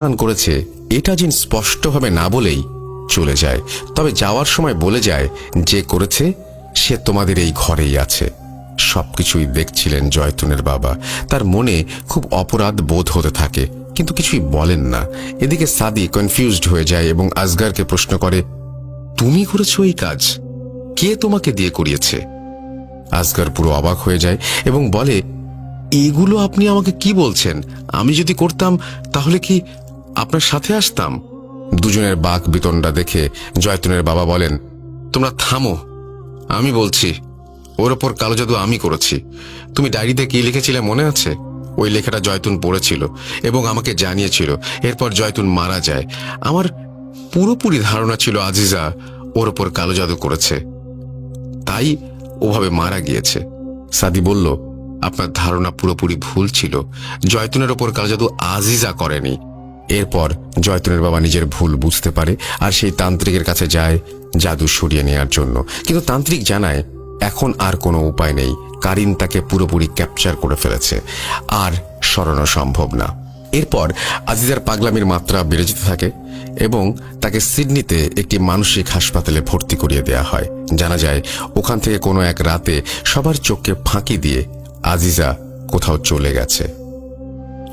করেছে এটা যিনি স্পষ্টভাবে না বলেই চলে যায়। তবে যাওয়ার সময় বলে যায় যে করেছে সে তোমাদের এই ঘরেই আছে। সবকিছুই দেখছিলেন জয়তুনের বাবা। তার মনে খুব অপরাধ বোধ হতে থাকে, কিন্তু কিছুই বলেন না। এদিকে সাদি কনফিউজড হয়ে যায় এবং আসগারকে প্রশ্ন করে, তুমি করেছো এই কাজ? কে তোমাকে দিয়ে করিয়েছে? আসগার পুরো অবাক হয়ে যায় এবং বলে, এগুলো আপনি আমাকে কি বলছেন? আমি যদি করতাম তাহলে কি আপনার সাথে আসতাম? দুজনের বাক বিতণ্ডা দেখে জয়তুনের বাবা বলেন, তোমরা থামো, আমি বলছি ওর ওপর কালো জাদু আমি করেছি। তুমি ডায়েরিতে কি লিখেছিলে মনে আছে? ওই লেখাটা জয়তুন পড়েছিল এবং আমাকে জানিয়েছিল। এরপর জয়তুন মারা যায়। আমার পুরোপুরি ধারণা ছিল আজিজা ওর ওপর কালো জাদু করেছে, তাই ওভাবে মারা গিয়েছে। সাদি বলল, আপনার ধারণা পুরোপুরি ভুল ছিল। জয়তুনের ওপর কালো জাদু আজিজা করেনি। এরপর জয়তুনের বাবা নিজের ভুল বুঝতে পারে আর সেই তান্ত্রিকের কাছে যায় জাদু সরিয়ে নেওয়ার জন্য। কিন্তু তান্ত্রিক জানায় এখন আর কোনো উপায় নেই। কারিন তাকে পুরোপুরি ক্যাপচার করে ফেলেছে, আর সরানো সম্ভব না। এরপর আজিজার পাগলামির মাত্রা বেড়ে যেতে থাকে এবং তাকে সিডনিতে একটি মানসিক হাসপাতালে ভর্তি করিয়ে দেয়া হয়। জানা যায় ওখান থেকে কোনো এক রাতে সবার চোখকে ফাঁকি দিয়ে আজিজা কোথাও চলে গেছে।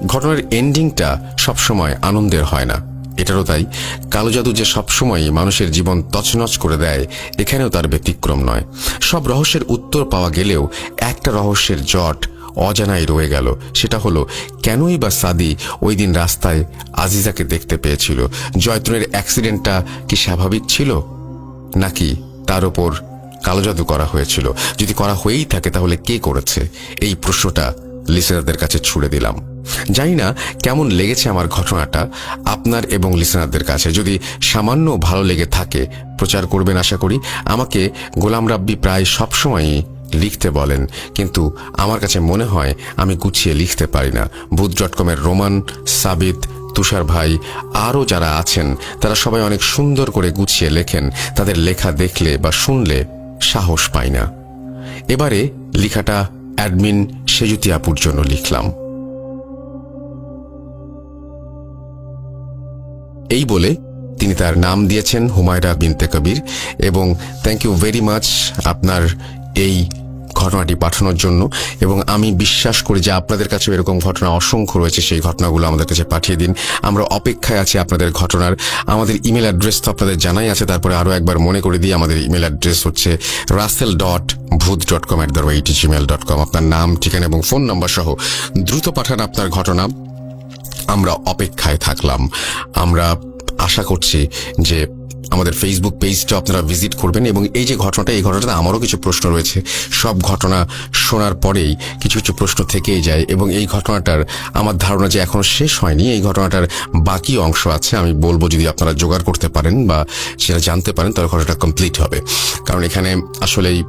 ঘটনার এন্ডিংটা সবসময় আনন্দের হয় না। এটারও তাই। কালো জাদু যে সবসময় মানুষের জীবন তছনছ করে দেয়, এখানেও তার ব্যতিক্রম নয়। সব রহস্যের উত্তর পাওয়া গেলেও একটা রহস্যের জট অজানাই রয়ে গেল। সেটা হলো, কেনই বা সাদি ওই দিন রাস্তায় আজিজাকে দেখতে পেয়েছিল? জয়তুনের অ্যাক্সিডেন্টটা কি স্বাভাবিক ছিল, নাকি তার উপর কালো জাদু করা হয়েছিল? যদি করা হয়েই থাকে তাহলে কে করেছে? এই প্রশ্নটা লিসেনারদের কাছে ছুড়ে দিলাম। জানি না কেমন লেগেছে আমার ঘটনাটা আপনার এবং লিসেনারদের কাছে। যদি সামান্য ভালো লেগে থাকে প্রচার করবেন আশা করি। আমাকে গোলাম রাব্বি প্রায় সবসময়ই লিখতে বলেন, কিন্তু আমার কাছে মনে হয় আমি গুছিয়ে লিখতে পারি না। ভূত.com-এর রোমান, সাবিত, তুষার ভাই আরও যারা আছেন তারা সবাই অনেক সুন্দর করে গুছিয়ে লেখেন। তাদের লেখা দেখলে বা শুনলে সাহস পাই না। এবারে লেখাটা অ্যাডমিন সেজুতি আপুর জন্য লিখলাম। এই বলে তিনি তার নাম দিয়েছেন হুমায়রা বিনতে কবির, এবং থ্যাংক ইউ ভেরি মাচ আপনার এই ঘটনাটি পাঠানোর জন্য। এবং আমি বিশ্বাস করি যে আপনাদের কাছেও এরকম ঘটনা অসংখ্য রয়েছে। সেই ঘটনাগুলো আমাদের কাছে পাঠিয়ে দিন। আমরা অপেক্ষায় আছি আপনাদের ঘটনার। আমাদের ইমেল অ্যাড্রেস তো আপনাদের জানাই আছে, তারপরে আরও একবার মনে করে দিই। আমাদের ইমেল অ্যাড্রেস হচ্ছে russell.booth.com@gmail.com। আপনার নাম, ঠিকানা এবং ফোন নাম্বার সহ দ্রুত পাঠান আপনার ঘটনা। আমরা অপেক্ষায় থাকলাম। আমরা আশা করছি যে আমাদের ফেসবুক পেজটা আপনারা ভিজিট করবেন। এবং এই যে ঘটনাটা, এই ঘটনাটা আমারও কিছু প্রশ্ন রয়েছে। সব ঘটনা শোনার পরেই কিছু কিছু প্রশ্ন থেকেই যায়, এবং এই ঘটনাটার আমার ধারণা যে এখনো শেষ হয়নি। এই ঘটনাটার বাকি অংশ আছে, আমি বলবো যদি আপনারা জোগাড় করতে পারেন বা সেটা জানতে পারেন তাহলে ঘটনাটা কমপ্লিট হবে। কারণ এখানে আসলেই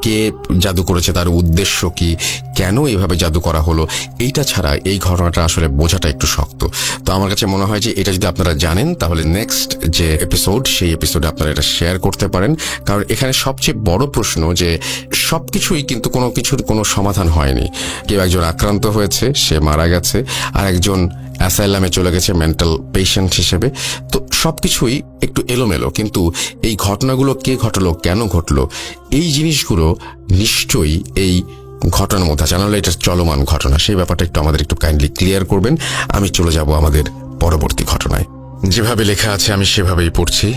কে জাদু করেছে, তার উদ্দেশ্য কি, কেন এইভাবে জাদু করা হলো, এইটা ছাড়া এই ঘটনাটা আসলে বোঝাটা একটু শক্ত। তো আমার কাছে মনে হয় যে এটা যদি আপনারা জানেন তাহলে নেক্সট যে এপিসোড, সেই এপিসোডে আপনারা এটা শেয়ার করতে পারেন। কারণ এখানে সবচেয়ে বড় প্রশ্ন যে সবকিছুই কিন্তু কোনো কিছুর কোনো সমাধান হয়নি। কেউ একজন আক্রান্ত হয়েছে, সে মারা গেছে, আর একজন অ্যাসাইলামে চলে গেছে মেন্টাল পেশেন্ট হিসেবে। তো সবকিছুই একটু এলোমেলো, কিন্তু এই ঘটনাগুলো কে ঘটলো, কেন ঘটলো, এই জিনিসগুলো নিশ্চয়ই এই ঘটনার মধ্যে জানালে এটা চলমান ঘটনা, সেই ব্যাপারটা একটু আমাদের একটু কাইন্ডলি ক্লিয়ার করবেন। আমি চলে যাব আমাদের পরবর্তী ঘটনায়। যেভাবে লেখা আছে আমি সেভাবেই পড়ছি।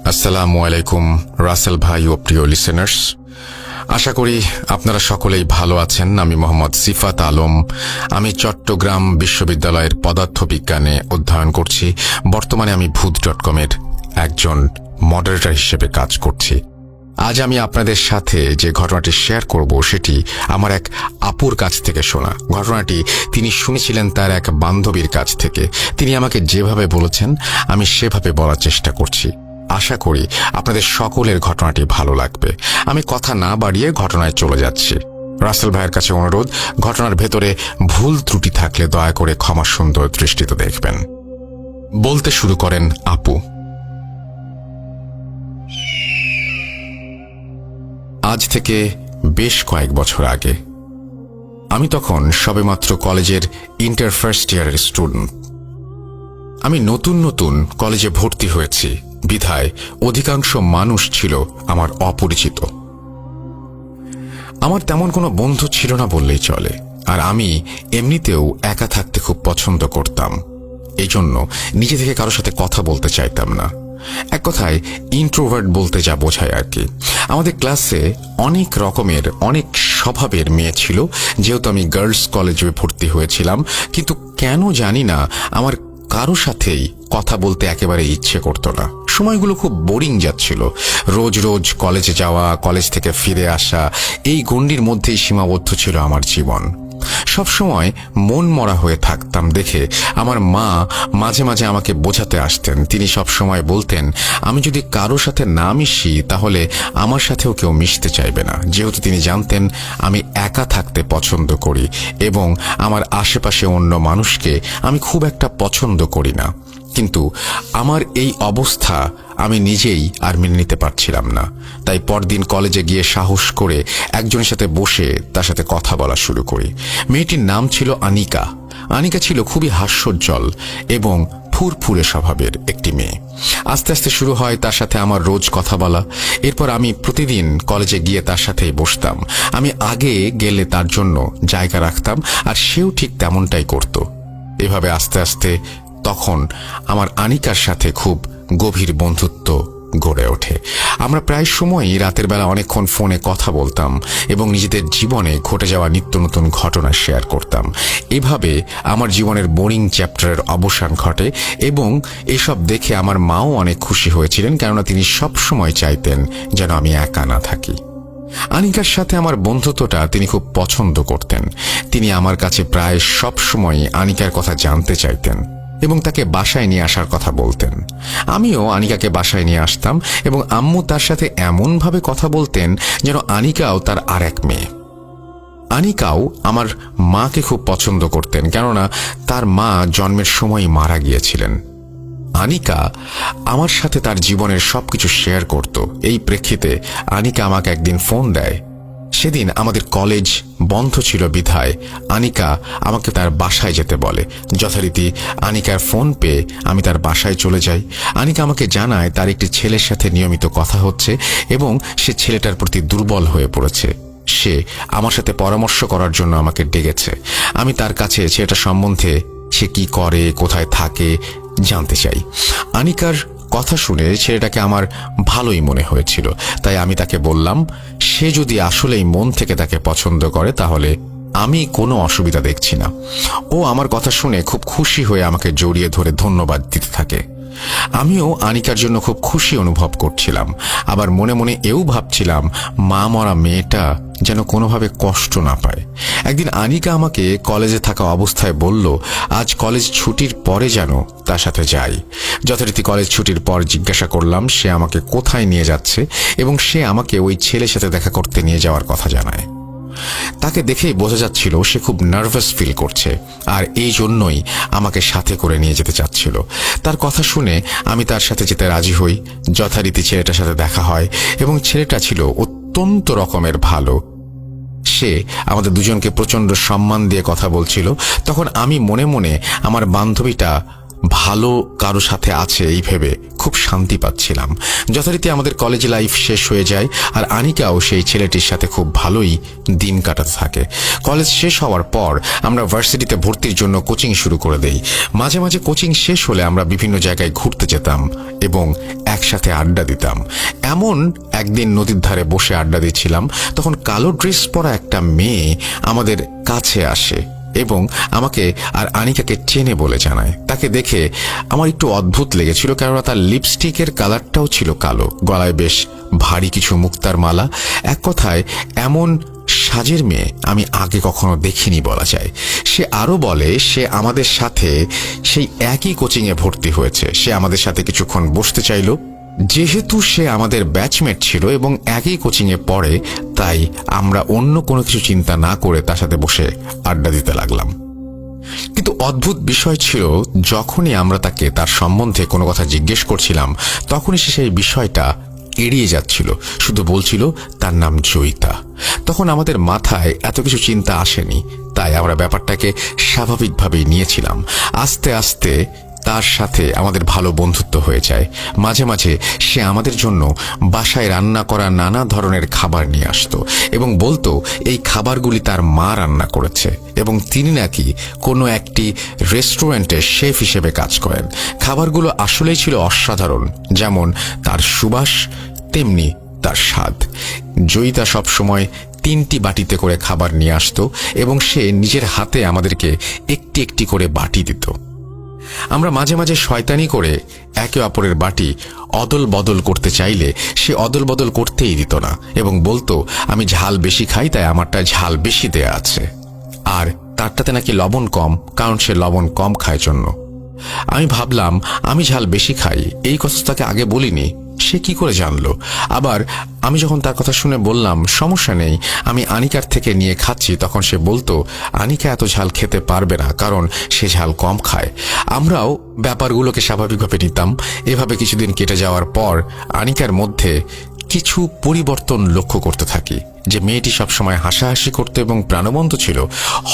আসসালামু আলাইকুম রাসেল ভাই ও প্রিয় লিসেনার্স, আশা করি আপনারা সকলেই ভালো আছেন। আমি মোহাম্মদ সিফাত আলম। আমি চট্টগ্রাম বিশ্ববিদ্যালয়ের পদার্থবিজ্ঞানে অধ্যয়ন করছি। বর্তমানে আমি ভূত.com-এর একজন মডারেটর হিসেবে কাজ করছি। আজ আমি আপনাদের সাথে যে ঘটনাটি শেয়ার করব সেটি আমার এক আপুর কাছ থেকে শোনা। ঘটনাটি তিনি শুনেছিলেন তার এক বান্ধবীর কাছ থেকে। তিনি আমাকে যেভাবে বলেছেন আমি সেভাবে বলার চেষ্টা করছি। আশা করি আপনাদের সকলের ঘটনাটি ভালো লাগবে। আমি কথা না বাড়িয়ে ঘটনায় চলে যাচ্ছি। রাসেল ভাইয়ের কাছে অনুরোধ, ঘটনার ভেতরে ভুল ত্রুটি থাকলে দয়া করে ক্ষমা সুন্দর দৃষ্টিতে দেখবেন। বলতে শুরু করেন আপু। আজ থেকে বেশ কয়েক বছর আগে, আমি তখন সবেমাত্র কলেজের ইন্টার ফার্স্ট ইয়ারের স্টুডেন্ট। আমি নতুন নতুন কলেজে ভর্তি হয়েছি বিধায় অধিকাংশ মানুষ ছিল আমার অপরিচিত। আমার তেমন কোনো বন্ধু ছিল না বললেই চলে, আর আমি এমনিতেও একা থাকতে খুব পছন্দ করতাম। এই জন্য নিজে থেকে কারোর সাথে কথা বলতে চাইতাম না। এক কথায় ইন্ট্রোভার্ট বলতে যা বোঝায় আর কি। আমাদের ক্লাসে অনেক রকমের অনেক স্বভাবের মেয়ে ছিল, যেহেতু আমি গার্লস কলেজে ভর্তি হয়েছিলাম। কিন্তু কেন জানি না আমার কারো সাথেই কথা বলতে একেবারে ইচ্ছে করতো না। সময়গুলো খুব বোরিং যাচ্ছিল। রোজ রোজ কলেজে যাওয়া, কলেজ থেকে ফিরে আসা, এই গণ্ডির মধ্যেই সীমাবদ্ধ ছিল আমার জীবন। সবসময় মন মরা হয়ে থাকতাম দেখে আমার মা মাঝে মাঝে আমাকে বোঝাতে আসতেন। তিনি সবসময় বলতেন, আমি যদি কারো সাথে না মিশি তাহলে আমার সাথেও কেউ মিশতে চাইবে না, যেহেতু তিনি জানতেন আমি একা থাকতে পছন্দ করি এবং আমার আশেপাশে অন্য মানুষকে আমি খুব একটা পছন্দ করি না। কিন্তু আমার এই অবস্থা আমি নিজেই আর মেনে নিতে পারছিলাম না। তাই পরদিন কলেজে গিয়ে সাহস করে একজনের সাথে বসে তার সাথে কথা বলা শুরু করি। মেয়েটির নাম ছিল আনিকা। আনিকা ছিল খুবই হাস্যোজ্জ্বল এবং ফুরফুরে স্বভাবের একটি মেয়ে। আস্তে আস্তে শুরু হয় তার সাথে আমার রোজ কথা বলা। এরপর আমি প্রতিদিন কলেজে গিয়ে তার সাথেই বসতাম। আমি আগে গেলে তার জন্য জায়গা রাখতাম, আর সেও ঠিক তেমনটাই করত। এভাবে আস্তে আস্তে তখন আমার আনিকার সাথে খুব গভীর বন্ধুত্ব গড়ে ওঠে। আমরা প্রায় সময়ই রাতের বেলা অনেকক্ষণ ফোনে কথা বলতাম এবং নিজেদের জীবনে ঘটে যাওয়া নিত্য নতুন ঘটনা শেয়ার করতাম। এভাবে আমার জীবনের বোরিং চ্যাপ্টারের অবসান ঘটে এবং এসব দেখে আমার মাও অনেক খুশি হয়েছিলেন, কেননা তিনি সব সময় চাইতেন যেন আমি একা না থাকি। আনিকার সাথে আমার বন্ধুত্বটা তিনি খুব পছন্দ করতেন। তিনি আমার কাছে প্রায় সব সময় আনিকার কথা জানতে চাইতেন এবং তাকে বাসায় নিয়ে আসার কথা বলতেন। আমিও আনিকাকে বাসায় নিয়ে আসতাম এবং আম্মু তার সাথে এমনভাবে কথা বলতেন যেন আনিকাও তার আর এক মেয়ে। আনিকাও আমার মাকে খুব পছন্দ করতেন, কেননা তার মা জন্মের সময়ই মারা গিয়েছিলেন। আনিকা আমার সাথে তার জীবনের সবকিছু শেয়ার করত। এই প্রেক্ষিতে আনিকা আমাকে একদিন ফোন দেয়। সেদিন আমাদের কলেজ বন্ধ ছিল বিধায় আনিকা আমাকে তার বাসায় যেতে বলে। যথারীতি আনিকার ফোন পেয়ে আমি তার বাসায় চলে যাই। আনিকা আমাকে জানায় তার একটি ছেলের সাথে নিয়মিত কথা হচ্ছে এবং সে ছেলেটার প্রতি দুর্বল হয়ে পড়েছে। সে আমার সাথে পরামর্শ করার জন্য আমাকে ডেকেছে। আমি তার কাছে ছেলেটা সম্বন্ধে, সে কি করে, কোথায় থাকে জানতে চাই। আনিকার কথা শুনে ছেলেটাকে আমার ভালোই মনে হয়েছিল, তাই আমি তাকে বললাম সে যদি আসলেই মন থেকে তাকে পছন্দ করে তাহলে আমি কোনো অসুবিধা দেখছি না। ও আমার কথা শুনে খুব খুশি হয়ে আমাকে জড়িয়ে ধরে ধন্যবাদ দিতে থাকে। আমিও আনিকার জন্য খুব খুশি অনুভব করছিলাম, আবার মনে মনে এও ভাবছিলাম মা মরা মেয়েটা যেন কোনোভাবে কষ্ট না পায়। একদিন আনিকা আমাকে কলেজে থাকা অবস্থায় বলল আজ কলেজ ছুটির পরে যেন তার সাথে যাই। যথারীতি কলেজ ছুটির পর জিজ্ঞাসা করলাম সে আমাকে কোথায় নিয়ে যাচ্ছে এবং সে আমাকে ওই ছেলের সাথে দেখা করতে নিয়ে যাওয়ার কথা জানায়। তাকে দেখেই বোঝা যাচ্ছিল সে খুব নার্ভাস ফিল করছে, আর এই জন্যই আমাকে সাথে করে নিয়ে যেতে চাচ্ছিল। তার কথা শুনে আমি তার সাথে যেতে রাজি হই। যথারীতি ছেলেটার সাথে দেখা হয় এবং ছেলেটা ছিল অত্যন্ত রকমের ভালো। সে আমাদের দুজনকে প্রচন্ড সম্মান দিয়ে কথা বলছিল। তখন আমি মনে মনে আমার বান্ধবীটা ভালো কারো সাথে আছে এই ভেবে খুব শান্তি পাচ্ছিলাম। যথারীতি আমাদের কলেজ লাইফ শেষ হয়ে যায়, আর আনিকাও সেই ছেলেটির সাথে খুব ভালোই দিন কাটাতে থাকে। কলেজ শেষ হওয়ার পর আমরা ভার্সিটিতে ভর্তির জন্য কোচিং শুরু করে দেই। মাঝে মাঝে কোচিং শেষ হলে আমরা বিভিন্ন জায়গায় ঘুরতে যেতাম এবং একসাথে আড্ডা দিতাম। এমন একদিন নদীর ধারে বসে আড্ডা দিচ্ছিলাম, তখন কালো ড্রেস পরা একটা মেয়ে আমাদের কাছে আসে এবং আমাকে আর আনিকাকে চেনে বলে জানায়। তাকে দেখে আমার একটু অদ্ভুত লেগেছিল, কেননা তার লিপস্টিকের কালারটাও ছিল কালো, গলায় বেশ ভারী কিছু মুক্তার মালা। এক কথায় এমন সাজের মেয়ে আমি আগে কখনো দেখিনি বলা যায়। সে আরো বলে সে আমাদের সাথে সেই একই কোচিংয়ে ভর্তি হয়েছে। সে আমাদের সাথে কিছুক্ষণ বসতে চাইল। যেহেতু সে আমাদের ব্যাচমেট ছিল এবং একই কোচিংয়ে পড়ে, তাই আমরা অন্য কোনো কিছু চিন্তা না করে তার সাথে বসে আড্ডা দিতে লাগলাম। কিন্তু অদ্ভুত বিষয় ছিল, যখনই আমরা তাকে তার সম্বন্ধে কোনো কথা জিজ্ঞেস করছিলাম তখনই সে সেই বিষয়টা এড়িয়ে যাচ্ছিল, শুধু বলছিল তার নাম জয়িতা। তখন আমাদের মাথায় এত কিছু চিন্তা আসেনি, তাই আমরা ব্যাপারটাকে স্বাভাবিকভাবেই নিয়েছিলাম। আস্তে আস্তে তার সাথে আমাদের ভালো বন্ধুত্ব হয়ে যায়। মাঝে মাঝে সে আমাদের জন্য বাসায় রান্না করা নানা ধরনের খাবার নিয়ে আসতো এবং বলতো এই খাবারগুলি তার মা রান্না করেছে এবং তিনি নাকি কোনো একটি রেস্টুরেন্টে শেফ হিসেবে কাজ করেন। খাবারগুলো আসলেই ছিল অসাধারণ, যেমন তার সুবাস তেমনি তার স্বাদ। জয়িতা সবসময় 3টি বাটিতে করে খাবার নিয়ে আসতো এবং সে নিজের হাতে আমাদেরকে একটি একটি করে বাটি দিত। আমরা মাঝে মাঝে শয়তানি করে একে অপরের বাটি অদল বদল করতে চাইলে সে অদল বদল করতেই দিত না এবং বলতো আমি ঝাল বেশি খাই, তাই আমারটা ঝাল বেশি দেয়া আছে, আর তারটাতে নাকি লবণ কম, কারণ সে লবণ কম খায় জন্য। আমি ভাবলাম আমি ঝাল বেশি খাই, এই কথা তাকে আগে বলিনি, সে কি করে জানলো? আবার আমি যখন তার কথা শুনে বললাম সমস্যা নেই, আমি আনিকার থেকে নিয়ে খাচ্ছি, তখন সে বলতো আনিকা এত ঝাল খেতে পারবে না, কারণ সে ঝাল কম খায়। আমরাও ব্যাপারগুলোকে স্বাভাবিকভাবে নিতাম। এভাবে কিছুদিন কেটে যাওয়ার পর আনিকার মধ্যে কিছু পরিবর্তন লক্ষ্য করতে থাকি। যে মেয়েটি সবসময় হাসাহাসি করত এবং প্রাণবন্ত ছিল,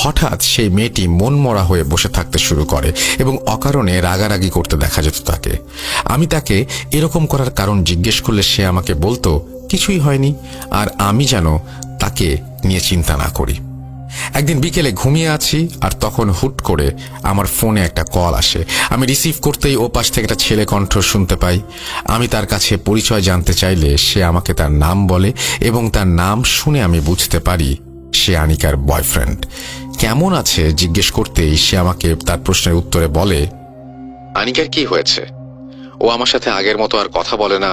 হঠাৎ সেই মেয়েটি মনমরা হয়ে বসে থাকতে শুরু করে এবং অকারণে রাগারাগি করতে দেখা যেত তাকে। আমি তাকে এরকম করার কারণ জিজ্ঞেস করলে সে আমাকে বলতো কিছুই হয়নি, আর আমি যেন তাকে নিয়ে চিন্তা না করি। একদিন বিকেলে ঘুমিয়ে আছি, আর তখন হুট করে আমার ফোনে একটা কল আসে। আমি রিসিভ করতেই ও পাশ থেকে একটা ছেলে কণ্ঠ শুনতে পাই। আমি তার কাছে পরিচয় জানতে চাইলে সে আমাকে তার নাম বলে এবং তার নাম শুনে আমি বুঝতে পারি সে আনিকার বয়ফ্রেন্ড। কেমন আছে জিজ্ঞেস করতেই সে আমাকে তার প্রশ্নের উত্তরে বলে, আনিকার কি হয়েছে? ও আমার সাথে আগের মতো আর কথা বলে না,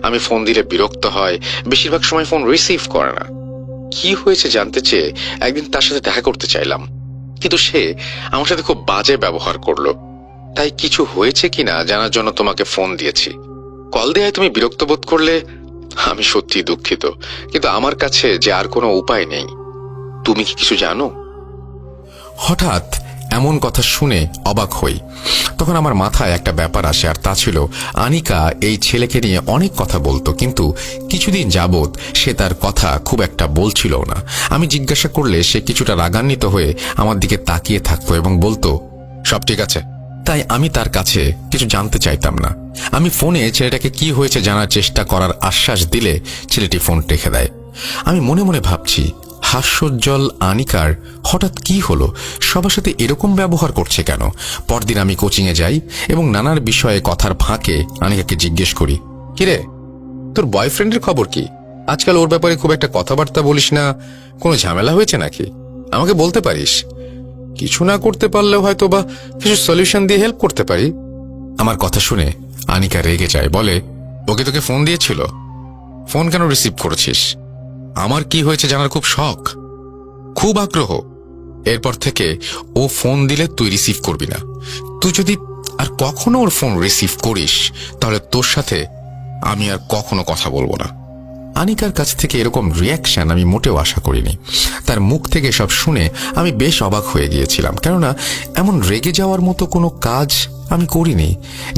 আমি ফোন দিলে বিরক্ত হয়, বেশিরভাগ সময় ফোন রিসিভ করে না। কি হয়েছে জানতে চেয়ে একদিন তার সাথে দেখা করতে চাইলাম, কিন্তু সে আমার সাথে খুব বাজে ব্যবহার করলো। তাই কিছু হয়েছে কিনা জানার জন্য তোমাকে ফোন দিয়েছি। কল দেয়ায় তুমি বিরক্ত বোধ করলে আমি সত্যি দুঃখিত, কিন্তু আমার কাছে যে আর কোনো উপায় নেই। তুমি কি কিছু জানো? হঠাৎ এমন কথা শুনে অবাক হই। তখন আমার মাথায় একটা ব্যাপার আসে, আর তা ছিল আনিকা এই ছেলেকে নিয়ে অনেক কথা বলতো, কিন্তু কিছুদিন যাবৎ সে তার কথা খুব একটা বলছিল না। আমি জিজ্ঞাসা করলে সে কিছুটা রাগান্বিত হয়ে আমার দিকে তাকিয়ে থাকতো এবং বলতো সব ঠিক আছে। তাই আমি তার কাছে কিছু জানতে চাইতাম না। আমি ফোনে ছেলেটাকে কি হয়েছে জানার চেষ্টা করার আশ্বাস দিলে ছেলেটি ফোন রেখে দেয়। আমি মনে মনে ভাবছি হাস্যোজ্জ্বল আনিকার হঠাৎ কি হলো, সবার সাথে এরকম ব্যবহার করছে কেন? পরদিন আমি কোচিংয়ে যাই এবং নানার বিষয়ে কথার ফাঁকে আনিকাকে জিজ্ঞেস করি, কিরে তোর বয়ফ্রেন্ডের খবর কি? আজকাল ওর ব্যাপারে খুব একটা কথাবার্তা বলিস না, কোনো ঝামেলা হয়েছে নাকি? আমাকে বলতে পারিস, কিছু না করতে পারলেও হয়তো বা কিছু সলিউশন দিয়ে হেল্প করতে পারি। আমার কথা শুনে আনিকা রেগে যায়, বলে ওকে তোকে ফোন দিয়েছিল, ফোন কেন রিসিভ করেছিস? আমার কি হয়েছে জানার খুব শখ, খুব আগ্রহ। এরপর থেকে ও ফোন দিলে তুই রিসিভ করবি না। তুই যদি আর কখনো ওর ফোন রিসিভ করিস তাহলে তোর সাথে আমি আর কখনো কথা বলবো না। আনিকার কাছ থেকে এরকম রিয়াকশন আমি মোটেও আশা করিনি। তার মুখ থেকে সব শুনে আমি বেশ অবাক হয়ে গিয়েছিলাম, কেননা এমন রেগে যাওয়ার মতো কোনো কাজ আমি করিনি।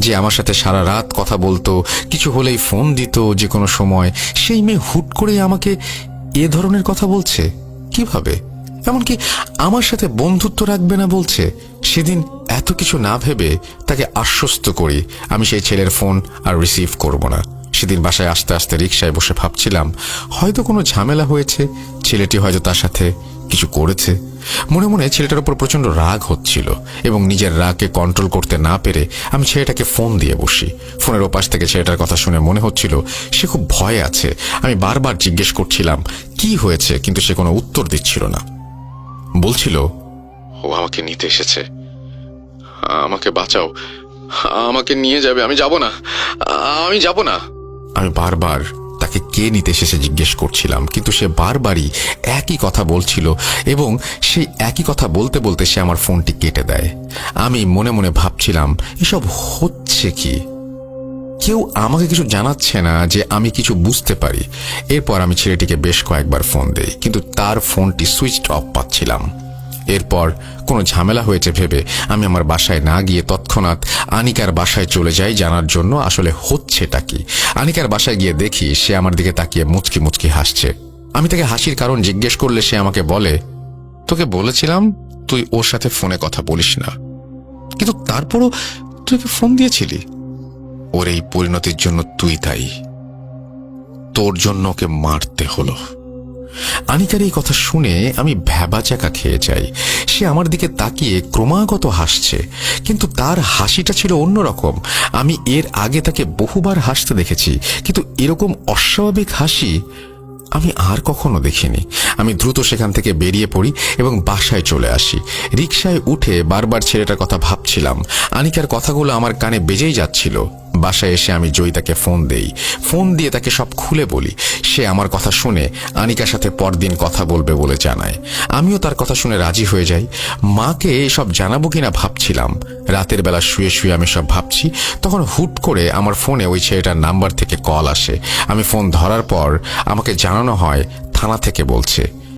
যে আমার সাথে সারা রাত কথা বলতো, কিছু হলেই ফোন দিত যে কোনো সময়, সেই মেয়ে হুট করে আমাকে এ ধরনের কথা বলছে কিভাবে? এমনকি আমার সাথে বন্ধুত্ব রাখবে না বলছে। সেদিন এত কিছু না ভেবে তাকে আশ্বস্ত করি আমি সেই ছেলের ফোন আর রিসিভ করব না। সেদিন বাসায় আসতে আসতে রিকশায় বসে ভাবছিলাম হয়তো কোনো ঝামেলা হয়েছে, ছেলেটি হয়তো তার সাথে কিছু করেছে। মনে মনে ছেলেটার উপর প্রচন্ড রাগ হচ্ছিল এবং নিজের রাগকে কন্ট্রোল করতে না পেরে আমি ছেলেটাকে ফোন দিয়ে বসি। ফোনের ওপাশ থেকে ছেলেটার কথা শুনে মনে হচ্ছিল সে খুব ভয়ে আছে। আমি বারবার জিজ্ঞেস করছিলাম কি হয়েছে, কিন্তু সে কোনো উত্তর দিচ্ছিল না। বলছিল ও আমাকে নিতে এসেছে, আমাকে বাঁচাও, আমাকে নিয়ে যাবে, আমি যাব না, আমি যাব না। আমি বারবার তাকে কে নিতে এসেছে জিজ্ঞেস করছিলাম, কিন্তু সে বারবারই একই কথা বলছিল এবং সেই একই কথা বলতে বলতে সে আমার ফোনটি কেটে দেয়। আমি মনে মনে ভাবছিলাম এসব হচ্ছে কি? কেউ আমাকে কিছু জানাচ্ছে না যে আমি কিছু বুঝতে পারি। এরপর আমি ছেলেটিকে বেশ কয়েকবার ফোন দেই, কিন্তু তার ফোনটি সুইচড অফ পাচ্ছিলাম। এরপর কোনো ঝামেলা হয়েছে ভেবে আমি আমার বাসায় না গিয়ে তৎক্ষণাৎ আনিকার বাসায় চলে যাই জানার জন্য আসলে হচ্ছেটা কি। আনিকার বাসায় গিয়ে দেখি সে আমার দিকে তাকিয়ে মুচকি মুচকি হাসছে। আমি তাকে হাসির কারণ জিজ্ঞেস করলে সে আমাকে বলে, তোকে বলেছিলাম তুই ওর সাথে ফোনে কথা বলিস না, কিন্তু তারপরও তুই চরিত্রকে ফোন দিয়েছিলি? ওর এই পরিণতির জন্য তুই দায়ী। তোর জন্য ওকে মারতে হলো। আনিকার এই কথা শুনে আমি ভ্যাবাচাকা খেয়ে যাই। সে আমার দিকে তাকিয়ে ক্রমাগত হাসছে, কিন্তু তার হাসিটা ছিল অন্যরকম। আমি এর আগে তাকে বহুবার হাসতে দেখেছি, কিন্তু এরকম অস্বাভাবিক হাসি আমি আর কখনো দেখিনি। আমি দ্রুত সেখান থেকে বেরিয়ে পড়ি এবং বাসায় চলে আসি। রিকশায় উঠে বারবার ছেলেটার কথা ভাবছিলাম। আনিকার কথাগুলো আমার কানে বেজেই যাচ্ছিল। বাসায় এসে আমি জয়িতাকে ফোন দেই। ফোন দিয়ে তাকে সব খুলে বলি। সে আমার কথা শুনে আনিকার সাথে পরদিন কথা বলবে বলে জানায়। আমিও তার কথা শুনে রাজি হয়ে যাই। মাকে এসব জানাবো কিনা ভাবছিলাম। রাতের বেলা শুয়ে শুয়ে আমি সব ভাবছি, তখন হুট করে আমার ফোনে ওই ছেলেটার নাম্বার থেকে কল আসে। আমি ফোন ধরার পর আমাকে জানানো হয় থানা থেকে বলছে